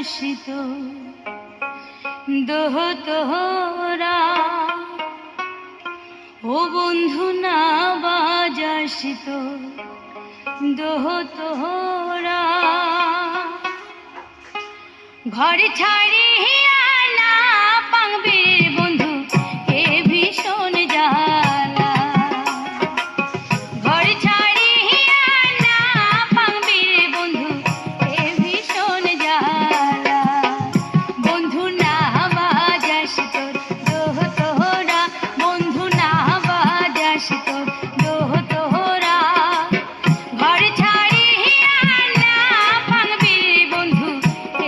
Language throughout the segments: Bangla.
বাজাসিত দোহ তোহরা, ও বন্ধু না বাজাসিত দোহ তোহরা। ঘর ছাড়িয়া না পাংবে বন্ধু এ ভীষণ জ্বালা। ঘর ছাড়িয়া না পাংবে বন্ধু এ ভীষণ জ্বালা। বন্ধু না বাজাসিত দোহ তোহরা, বন্ধু না বাজাসিত দোহ তোহরা। ঘর ছাড়িয়া না পাংবে বন্ধু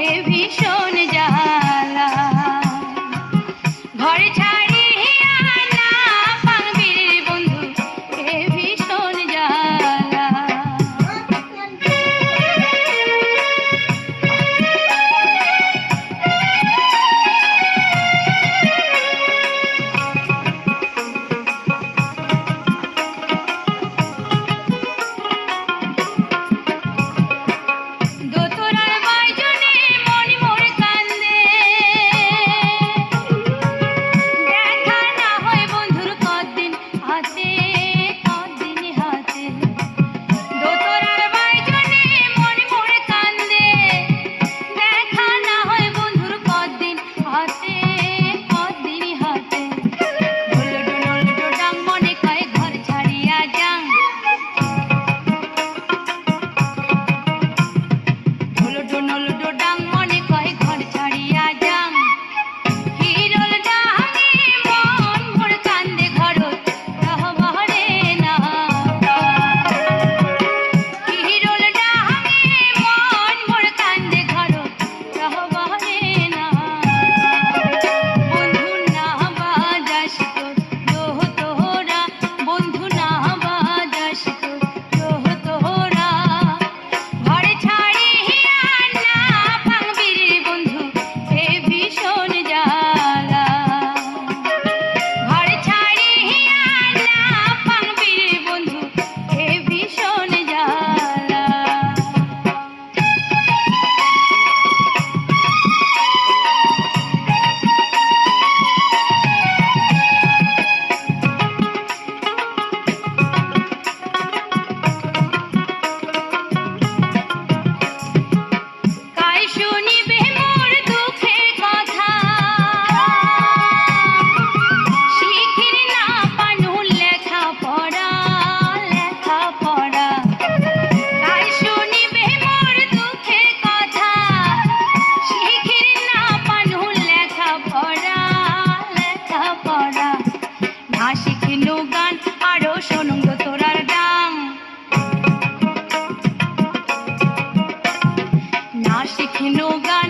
এ ভীষণ জ্বালা। ঘর ছাড়িয়া না পাংবে বন্ধু এ ভীষণ জ্বালা। দোতরার বাইজনে মন মোর কান্দে, দেখা না হয় বন্ধুর কদিন হাতে কদিন হাতে। দোতরার বাইজনে মন মোর কান্দে, দেখা না হয় বন্ধুর কদিন হাতে কদিন হাতে। ঢোল ঢোল ডোডাং মনে কয় ঘর ছাড়িয়া যাং, ঢোল ঢোল ডোডাং মনে কয় ঘর ছাড়িয়া যাং। হিরোল ডাঙে মন মোর কান্দে ঘরত রহবারে না। হিরোল ডাঙে মন মোর কান্দে ঘরত রহবারে না। বন্ধু না বাজাসিত দোহ তোহরা, বন্ধু না বাজাসিত দোহ তোহরা। ঘর ছাড়িয়া না পাংবি বন্ধু এ ভীষণ জ্বালা। ঘর ছাড়িয়া না পাংবি বন্ধু এ ভীষণ জ্বালা। কাই শুনিবে মোর দুঃখের কথা, শিখির না পানু লেখা পড়া লেখা পড়া। কাই শুনিবে মোর দুঃখের কথা, শিখির না পানু লেখা পড়া লেখা পড়া। না শিখিনু গান আরো শোনুং দোতরার ডাং, না শিখিনু গান